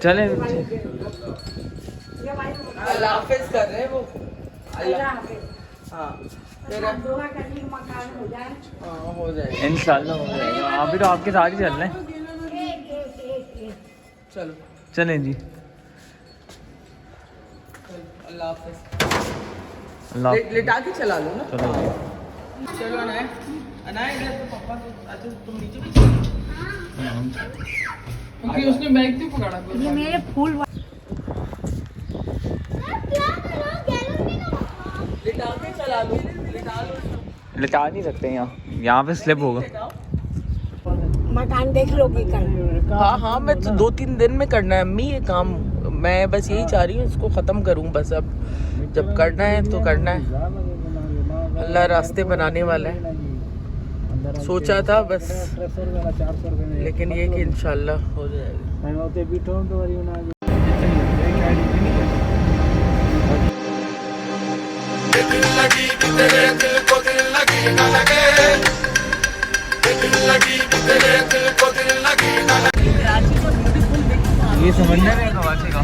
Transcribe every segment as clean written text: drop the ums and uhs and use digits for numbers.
चले। अल्लाह हाफिज़ कर रहे हैं वो। हाँ हो जाएगा इंशाल्लाह हो जाएगा। अभी तो आपके साथ ही चल रहे हैं। चलो चलें जी। अल्लाह हाफिज़। अल्लाह लेटा के चला लो ना। चलो जी। चलो अनाया इधर तो पापा तो अच्छा तुम नीचे भी क्योंकि उसने बैग क्यों पकड़ा? ये मेरे फूल लेटा के चला लो, लेटा लो। लेटा नहीं सकते यहाँ पे स्लिप होगा। मकान देख लोगे कल? हाँ मैं तो 2-3 दिन में करना है अम्मी ये काम। मैं बस यही चाह रही हूँ इसको ख़त्म करूँ बस। अब जब करना है तो करना है। अल्लाह रास्ते बनाने वाला है। सोचा था बस, लेकिन ये कि इंशाल्लाह हो जाएगा। ये समंदर है कवाचे का।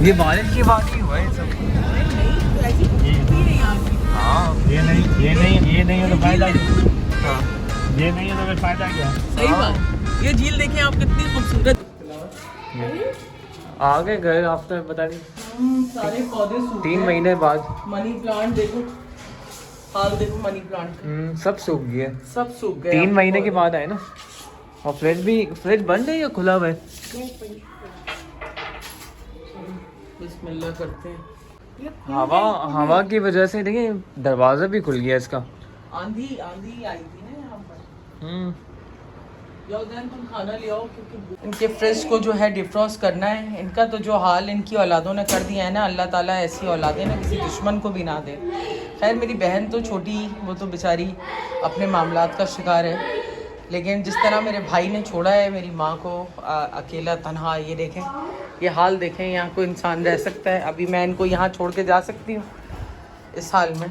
ये बारिश के बाद ही हुआ है सब। हाँ ये नहीं है तो फायदा क्या? हाँ ये नहीं है तो फिर फायदा क्या? सही बात। ये झील देखें आप कितनी खूबसूरत। आगे गए आफ्टर पता नहीं सारे पौधे सूख 3 महीने बाद। मनी प्लांट देखो, हाल देखो मनी प्लांट सब सूख गए। सब सूख गए। 3 महीने के बाद आए ना। और फ्रिज बंद है या खुला हुआ है? बिस्मिल्लाह करते हैं। हवा की वजह से देखिए दरवाजा भी खुल गया इसका। आंधी आई थी ना यहाँ पर। तुम खाना ले आओ क्योंकि इनके फ्रिज को जो है डिफ्रॉस्ट करना है। इनका तो जो हाल इनकी औलादों ने कर दिया है ना, अल्लाह ताला ऐसी औलादें ना किसी दुश्मन को भी ना दे। खैर मेरी बहन तो छोटी, वो तो बेचारी अपने मामलात का शिकार है, लेकिन जिस तरह मेरे भाई ने छोड़ा है मेरी माँ को अकेला तन्हा, ये देखें ये हाल देखें। यहाँ कोई इंसान रह सकता है? अभी मैं इनको यहाँ छोड़ के जा सकती हूँ इस हाल में?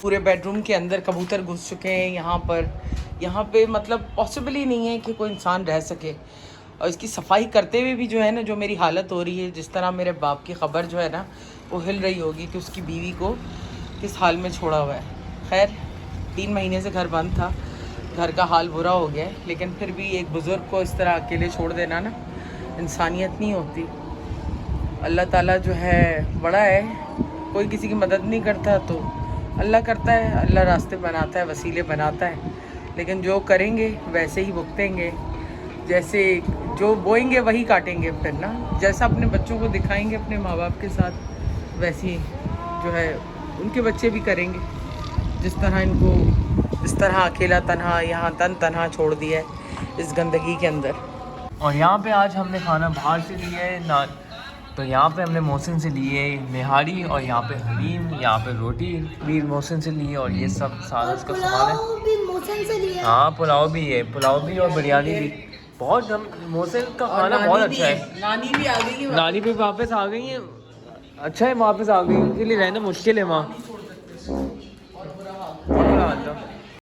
पूरे बेडरूम के अंदर कबूतर घुस चुके हैं यहाँ पे मतलब पॉसिबल ही नहीं है कि कोई इंसान रह सके। और इसकी सफाई करते हुए भी जो है ना, जो मेरी हालत हो रही है, जिस तरह मेरे बाप की ख़बर जो है ना वो हिल रही होगी कि उसकी बीवी को किस हाल में छोड़ा हुआ है। खैर 3 महीने से घर बंद था, घर का हाल बुरा हो गया है, लेकिन फिर भी एक बुज़ुर्ग को इस तरह अकेले छोड़ देना ना इंसानियत नहीं होती। अल्लाह ताला जो है बड़ा है, कोई किसी की मदद नहीं करता तो अल्लाह करता है, अल्लाह रास्ते बनाता है, वसीले बनाता है, लेकिन जो करेंगे वैसे ही भुगतेंगे। जैसे जो बोएंगे वही काटेंगे फिर ना। जैसा अपने बच्चों को दिखाएंगे अपने माँ बाप के साथ, वैसे जो है उनके बच्चे भी करेंगे। जिस तरह इनको इस तरह अकेला तन्हा यहाँ तन्हा छोड़ दिया है इस गंदगी के अंदर। और यहाँ पे आज हमने खाना बाहर से लिया है ना, तो यहाँ पे हमने मोहसिन से लिए निहारी, और यहाँ पे हलीम, यहाँ पे रोटी भी मोहसिन से लिए, और ये सब सारा इसका सामान है। हाँ पुलाव भी है, पुलाव भी और बिरयानी भी। बहुत हम मोहसिन का खाना बहुत अच्छा है। नानी भी आ गई है, नानी भी वापस आ गई है। अच्छा है वापस आ गई, उनके लिए रहना मुश्किल है वहाँ।